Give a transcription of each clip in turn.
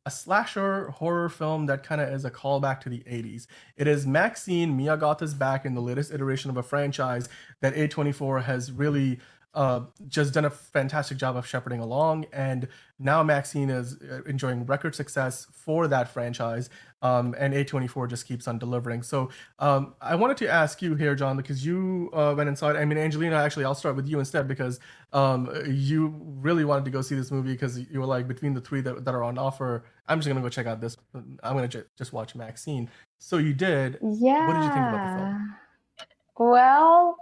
a slasher horror film that kind of is a callback to the 80s. It is Maxine. Mia Goth is back in the latest iteration of a franchise that A24 has really just done a fantastic job of shepherding along. And now Maxine is enjoying record success for that franchise. And A24 just keeps on delivering. So I wanted to ask you here, John, because you went and saw it. I mean, Angelina, actually, I'll start with you instead because you really wanted to go see this movie because you were like, between the three that are on offer, I'm just going to go check out this. I'm going to just watch Maxine. So you did. What did you think about the Yeah. film? Well,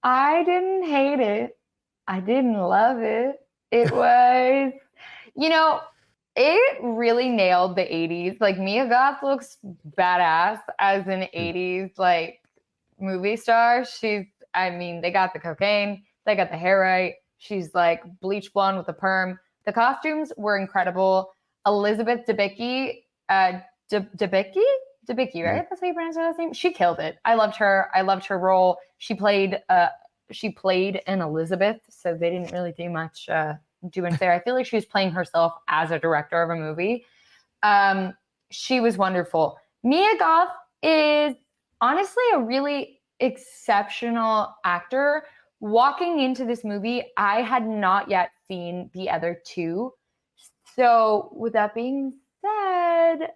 I didn't hate it. I didn't love it. It was, you know, it really nailed the 80s. Like Mia Goth looks badass as an 80s like movie star. I mean, they got the cocaine, they got the hair right. She's like bleach blonde with a perm. The costumes were incredible. Elizabeth Debicki, Debicki? Debicki, right? That's how you pronounce her last name. She killed it. I loved her. I loved her role. She played an Elizabeth, so they didn't really do much doing there. I feel like she was playing herself as a director of a movie. She was wonderful. Mia Goth is honestly a really exceptional actor. Walking into this movie, I had not yet seen the other two. So with that being said,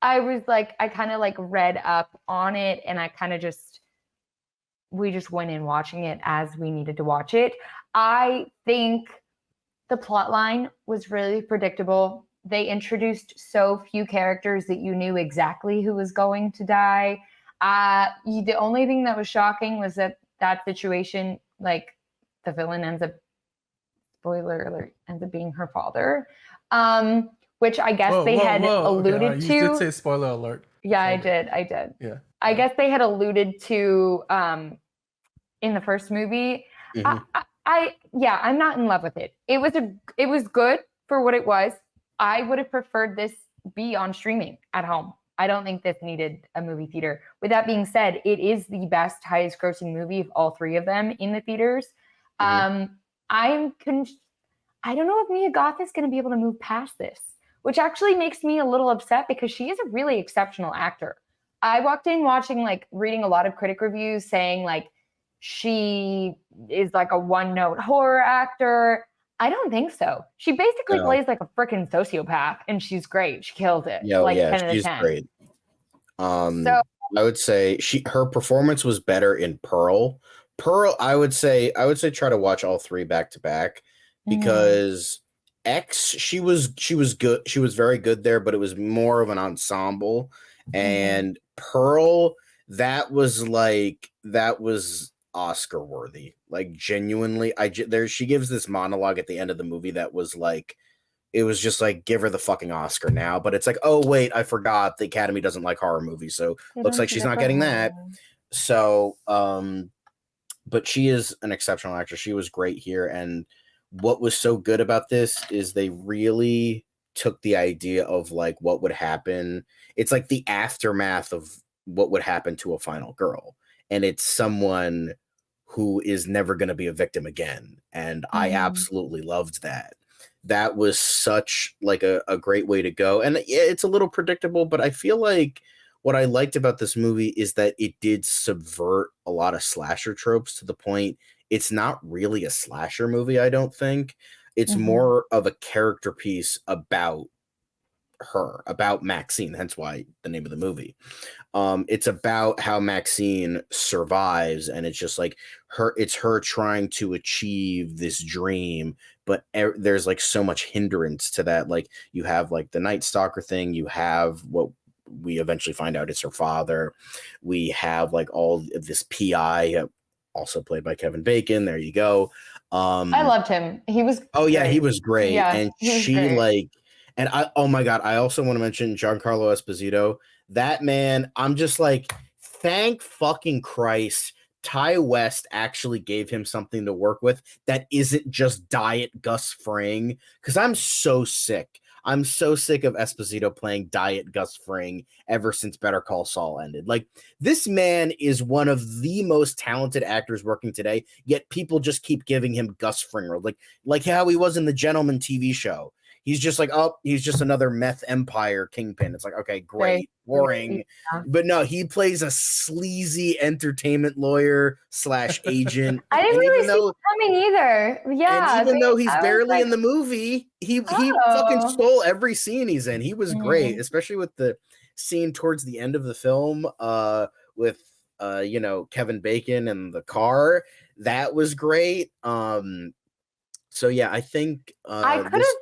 I kind of like read up on it and we just went in watching it as we needed to watch it. I think the plot line was really predictable. They introduced so few characters that you knew exactly who was going to die. The only thing that was shocking was that situation, like the villain ends up, spoiler alert, ends up being her father, which I guess Whoa, they whoa, had whoa. Okay, all right. alluded You did to. say spoiler alert. Yeah, I So, did. I did. yeah. I guess they had alluded to in the first movie. Yeah, I'm not in love with it. It was good for what it was. I would have preferred this be on streaming at home. I don't think this needed a movie theater. With that being said, it is the best, highest grossing movie of all three of them in the theaters. I don't know if Mia Goth is going to be able to move past this, which actually makes me a little upset because she is a really exceptional actor. I walked in reading a lot of critic reviews saying like she is like a one-note horror actor. I don't think so. She basically plays like a freaking sociopath and she's great. She kills it. Yeah, like yeah, 10 out of she's 10. great. So I would say her performance was better in Pearl. I would say try to watch all three back to back because X, she was good. She was very good there, but it was more of an ensemble. And Pearl, that was Oscar worthy. Like genuinely, she gives this monologue at the end of the movie that was like, it was just like, give her the fucking Oscar now. But it's like, oh wait, I forgot the Academy doesn't like horror movies, so looks like she's not getting that. So, but she is an exceptional actress. She was great here, and what was so good about this is they really took the idea of like what would happen. It's like the aftermath of what would happen to a final girl, and it's someone who is never going to be a victim again. And I absolutely loved that. That was such like a great way to go. And yeah, it's a little predictable, but I feel like what I liked about this movie is that it did subvert a lot of slasher tropes to the point it's not really a slasher movie, I don't think. It's more of a character piece about her, about Maxine, hence why the name of the movie. It's about how Maxine survives, and it's just like it's her trying to achieve this dream, but there's like so much hindrance to that. Like you have like the Night Stalker thing, you have what we eventually find out is her father, we have like all of this PI, also played by Kevin Bacon. There you go. I loved him. He was yeah, he was great. Yeah, and she great. And oh my God, I also want to mention Giancarlo Esposito. That man, I'm just like, thank fucking Christ Ty West actually gave him something to work with that isn't just Diet Gus Fring, because I'm so sick. I'm so sick of Esposito playing Diet Gus Fring ever since Better Call Saul ended. Like, this man is one of the most talented actors working today, yet people just keep giving him Gus Fring, like how he was in the Gentleman TV show. he's just like, oh, he's just another meth empire kingpin. It's like, okay, great, boring. Yeah. But no, he plays a sleazy entertainment lawyer / agent. I didn't And really even see though it coming either. Yeah. and even though he's I was barely like, in the movie, he fucking oh. stole every scene he's in. He was great, Mhm. especially with the scene towards the end of the film, with you know, Kevin Bacon and the car. That was great. So yeah, I think I could this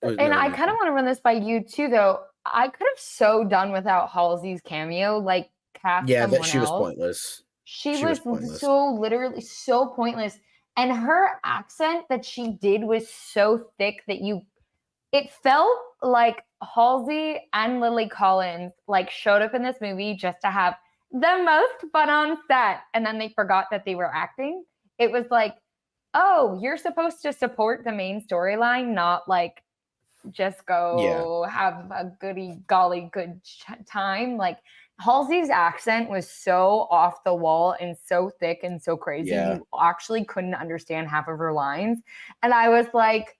have, and never I mind. kind of want to run this by you too, though. I could have so done without Halsey's cameo, like cast Yeah, that someone she was else. pointless. She She was was pointless. so literally so pointless. And her accent that she did was so thick that it felt like Halsey and Lily Collins like showed up in this movie just to have the most fun on set. And then they forgot that they were acting. It was like, oh, you're supposed to support the main storyline, not like just go have a goody golly good time. Like Halsey's accent was so off the wall and so thick and so crazy. Yeah. You actually couldn't understand half of her lines. And I was like,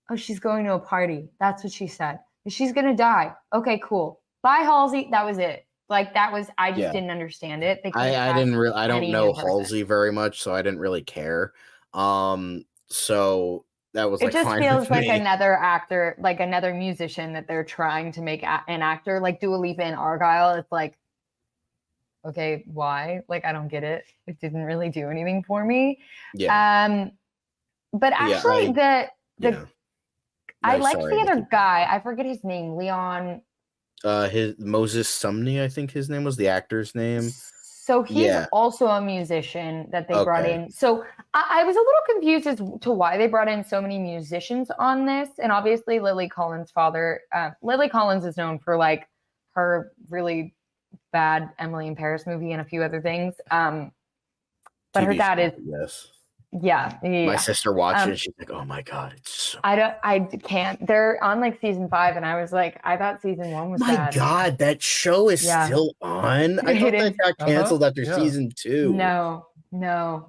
oh, she's going to a party. That's what she said. She's going to die. Okay, cool. Bye, Halsey. That was it. Like that was, I just didn't understand it. They I didn't really, I don't know Halsey very much, so I didn't really care. So that was like, it just fine feels with like me. another actor, like another musician that they're trying to make an actor, like Dua Lipa and Argyle. It's like, okay, why? Like, I don't get it. It didn't really do anything for me. Yeah. But actually, I liked the other guy. I forget his name. Leon. His Moses Sumney, I think his name was, the actor's name. So he's also a musician that they brought in. So I was a little confused as to why they brought in so many musicians on this. And obviously Lily Collins' father, Lily Collins is known for like her really bad Emily in Paris movie and a few other things. But TV her dad is, yeah. My sister watched it. She's like, "Oh my god, it's so." I can't. They're on like season 5, and I was like, I thought season 1 was bad. My god, that show is still on. I thought that got canceled after season 2. No,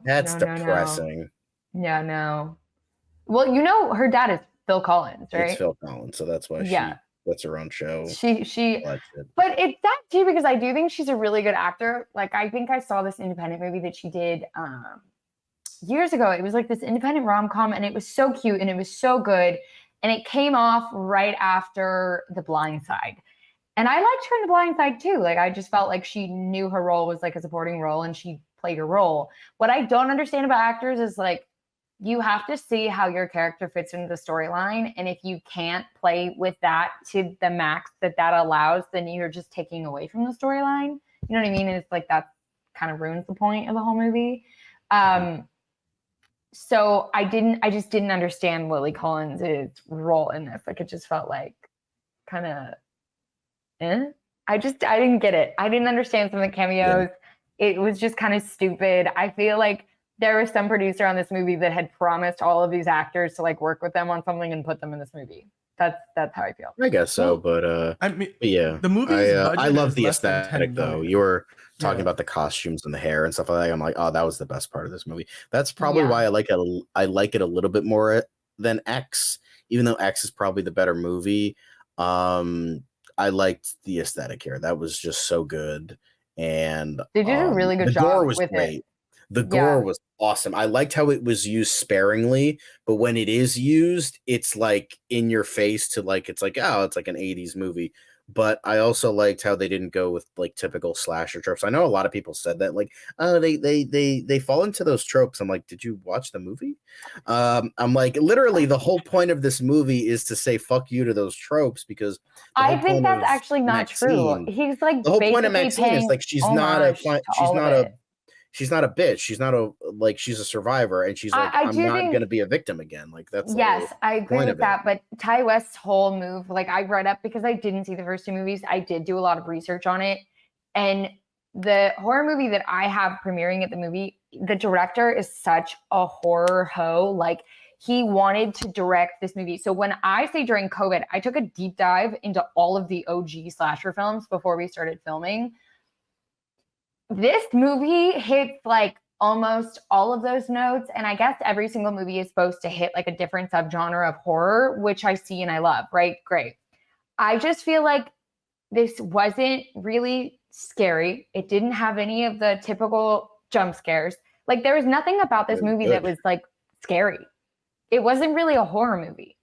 that's depressing. Yeah, no. Well, you know, her dad is Phil Collins, right? It's Phil Collins, so that's why she gets her own show. But it's that too, because I do think she's a really good actor. Like, I think I saw this independent movie that she did years ago. It was like this independent rom-com, and it was so cute and it was so good. And it came off right after The Blind Side. And I liked her in The Blind Side too. Like, I just felt like she knew her role was like a supporting role and she played her role. What I don't understand about actors is like, you have to see how your character fits into the storyline. And if you can't play with that to the max that allows, then you're just taking away from the storyline. You know what I mean? And it's like, that kind of ruins the point of the whole movie. So I just didn't understand Lily Collins' role in this. Like, it just felt like kind of, I didn't get it. I didn't understand some of the cameos. It was just kind of stupid. I feel like there was some producer on this movie that had promised all of these actors to like work with them on something and put them in this movie. That's how I feel. I guess so, but I mean, yeah, the movie's I love the less than aesthetic 10 though. million. You were talking about the costumes and the hair and stuff like that. I'm like, oh, that was the best part of this movie. That's probably why I like it. I like it a little bit more than X, even though X is probably the better movie. I liked the aesthetic here. That was just so good, and they did a really good job. The gore was with great. It. The gore was awesome. I liked how it was used sparingly, but when it is used, it's like in your face to like, it's like, oh, it's like an 80s movie. But I also liked how they didn't go with like typical slasher tropes. I know a lot of people said that, like, oh, they fall into those tropes. I'm like, did you watch the movie? I'm like, literally, the whole point of this movie is to say fuck you to those tropes, because I think that's actually not true. He's like, the whole point of Maxxxine is like, she's not a bitch. She's not a, like, she's a survivor, and she's like, I'm not going to be a victim again. Like, that's I agree with that. But Ty West's whole move, like, I read up because I didn't see the first 2 movies. I did do a lot of research on it, and the horror movie that I have premiering at the movie, the director is such a horror hoe. Like, he wanted to direct this movie. So when I say during COVID, I took a deep dive into all of the OG slasher films before we started filming. This movie hits like almost all of those notes. And I guess every single movie is supposed to hit like a different subgenre of horror, which I see and I love, right? Great. I just feel like this wasn't really scary. It didn't have any of the typical jump scares. Like there was nothing about this movie that was like scary. It wasn't really a horror movie.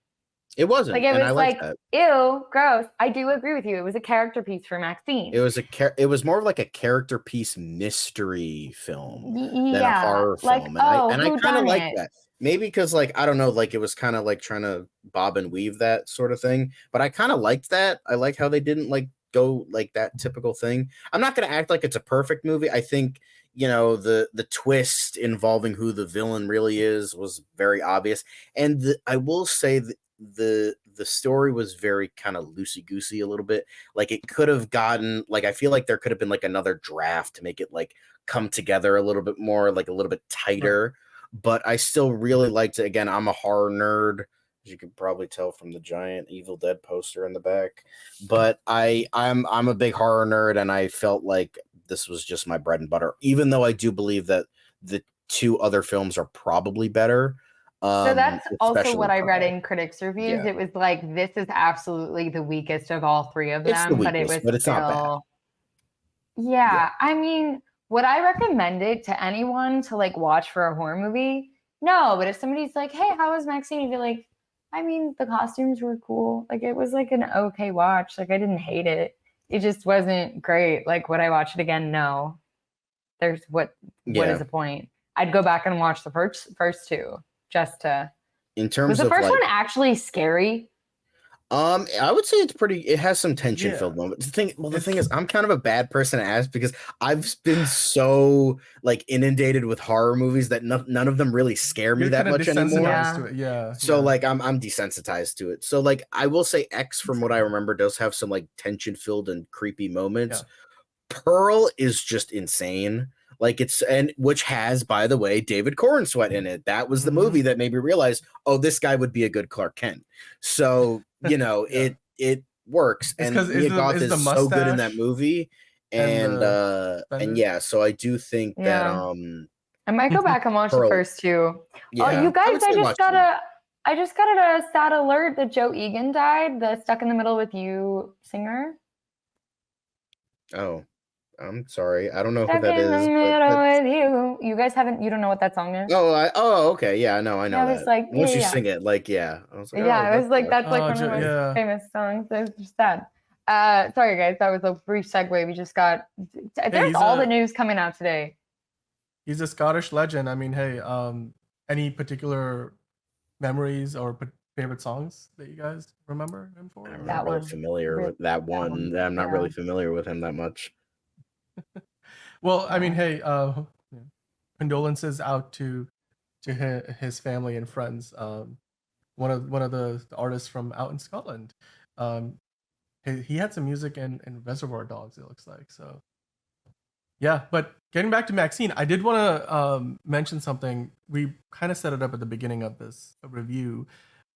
It wasn't. Like it and was I like, that. ew, gross. I do agree with you. It was a character piece for Maxxxine. It was more of like a character piece mystery film than a Yeah, horror like, film. oh, And I who kind of done like it? that. Maybe because like I don't know, like it was kind of like trying to bob and weave that sort of thing. But I kind of liked that. I like how they didn't like go like that typical thing. I'm not gonna act like it's a perfect movie. I think, you know, the twist involving who the villain really is was very obvious. And I will say that the story was very kind of loosey goosey a little bit. Like it could have gotten like I feel like there could have been like another draft to make it like come together a little bit more, like a little bit tighter. Right. But I still really liked it. Again, I'm a horror nerd, as you can probably tell from the giant Evil Dead poster in the back. But I'm a big horror nerd, and I felt like this was just my bread and butter. Even though I do believe that the two other films are probably better. So that's also what I read in critics' reviews. Yeah. It was like, this is absolutely the weakest of all three of them. It's the weakest, but it's still not bad. Yeah. I mean, would I recommend it to anyone to like watch for a horror movie? No, but if somebody's like, hey, how was Maxxxine? You'd be like, I mean, the costumes were cool. Like it was like an okay watch. Like I didn't hate it. It just wasn't great. Like would I watch it again? No. There's what is the point? I'd go back and watch the first two. Just to, in terms was the of first like, one actually scary? I would say it has some tension filled moments. The thing is, I'm kind of a bad person to ask because I've been so like inundated with horror movies that none of them really scare me that much anymore. To it. Yeah. So like I'm desensitized to it. So like I will say X, from what I remember, does have some like tension filled and creepy moments. Yeah. Pearl is just insane. Like and which has, by the way, David Corenswet in it. That was the movie that made me realize, oh, this guy would be a good Clark Kent. So, you know, it works. It's and Mia Goth is so good in that movie. And yeah, so I do think that I might go back and watch the first two. Yeah. Oh, you guys, I just got a sad alert that Joe Egan died, the Stuck in the Middle with You singer. Oh. I'm sorry. I don't know Stuck who that is. In the middle with you. You guys you don't know what that song is? Oh, okay. Yeah, I know I that. was like, once you sing it, like, I was like, I was like, that's like one of my most famous songs. It's just sad. Sorry guys, that was a brief segue. We just got there's all the news coming out today. He's a Scottish legend. I mean, hey, any particular memories or favorite songs that you guys remember him for? I'm not really familiar with that one. I'm not really familiar with him that much. Well, I mean, hey, condolences out to his family and friends. One of the artists from out in Scotland. He had some music in Reservoir Dogs, it looks like. So yeah, but getting back to Maxxxine, I did want to mention something. We kind of set it up at the beginning of this review.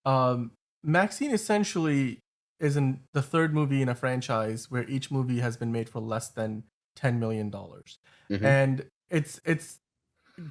Maxxxine essentially is the third movie in a franchise where each movie has been made for less than $10 million. Mm-hmm. And it's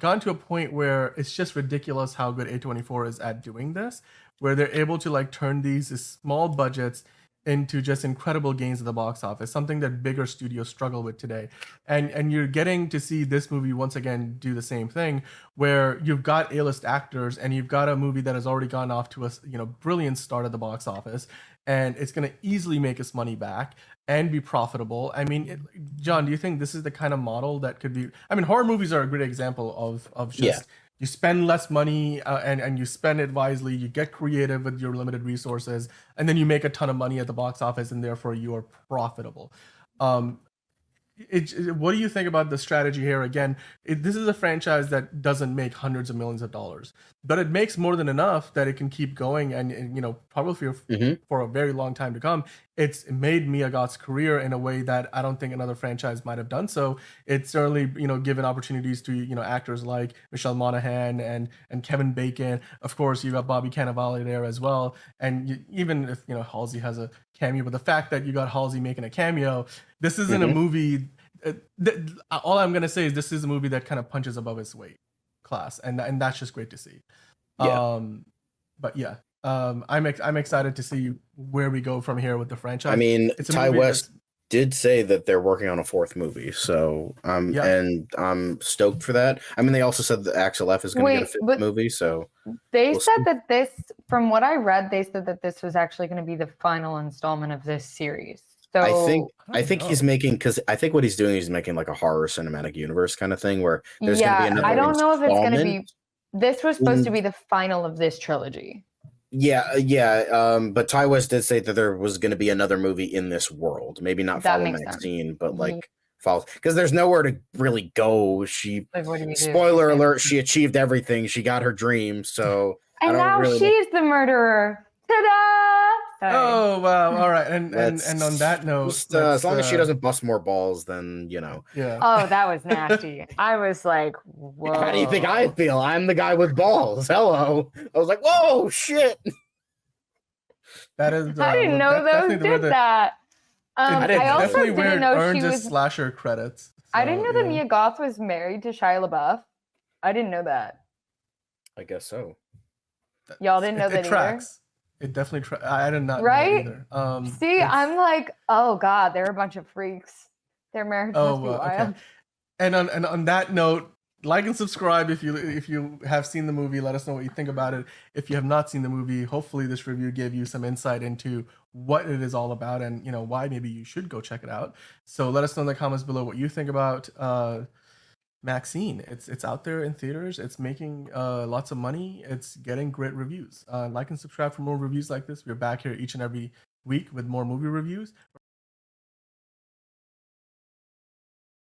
gone to a point where it's just ridiculous how good A24 is at doing this, where they're able to like turn these small budgets into just incredible gains at the box office, something that bigger studios struggle with today. And you're getting to see this movie once again do the same thing, where you've got A-list actors and you've got a movie that has already gone off to a brilliant start at the box office, and it's going to easily make its money back and be profitable. I mean, John, do you think this is the kind of model that could be? I mean, horror movies are a great example of just you spend less money and you spend it wisely. You get creative with your limited resources, and then you make a ton of money at the box office, and therefore you are profitable. What do you think about the strategy here? Again, this is a franchise that doesn't make hundreds of millions of dollars, but it makes more than enough that it can keep going and probably for a very long time to come. It's made Mia Goth's career in a way that I don't think another franchise might have done so. It's certainly given opportunities to actors like Michelle Monaghan and Kevin Bacon. Of course, you got Bobby Cannavale there as well, and even if Halsey has a cameo, but the fact that you got Halsey making a cameo, this isn't a movie. all I'm gonna say is this is a movie that kind of punches above its weight class, and that's just great to see. Yeah. But yeah, I'm excited to see where we go from here with the franchise. I mean, it's a Ty movie West did say that they're working on a 4th movie, so Yeah. and I'm stoked for that. I mean, they also said that Axel F is going to get a Wait, 5th but movie, so they we'll said see. that this, from what I read, they said that this was actually going to be the final installment of this series. So I think he's making, because I think what he's doing is making like a horror cinematic universe kind of thing where there's going to be another I don't know if it's going to be. installment. This was supposed to be the final of this trilogy. Yeah. But Ty West did say that there was going to be another movie in this world. Maybe not That follow makes Maxxine, but like follow, because there's nowhere to really go. She, Like, what do you do? spoiler alert, she achieved everything. She got her dream. So And now really she's the murderer. Ta-da! Sorry. Oh wow! All right, and on that note, just, as long as she doesn't bust more balls, then Yeah. Oh, that was nasty. I was like, whoa. How do you think I feel? I'm the guy with balls. Hello. I was like, whoa, shit. That is. I didn't know those did that. I also didn't know she was slasher credits. So, I didn't know that Mia Goth was married to Shia LaBeouf. I didn't know that. I guess so. Y'all didn't know that tracks. It definitely tracks. I did not right? know that either. See, I'm like, oh god, they're a bunch of freaks. Their marriage must be wild. Okay. And on that note, like and subscribe if you have seen the movie. Let us know what you think about it. If you have not seen the movie, hopefully this review gave you some insight into what it is all about and why maybe you should go check it out. So let us know in the comments below what you think about Maxxine. It's out there in theaters. It's making lots of money. It's getting great reviews. Like and subscribe for more reviews like this. We're back here each and every week with more movie reviews.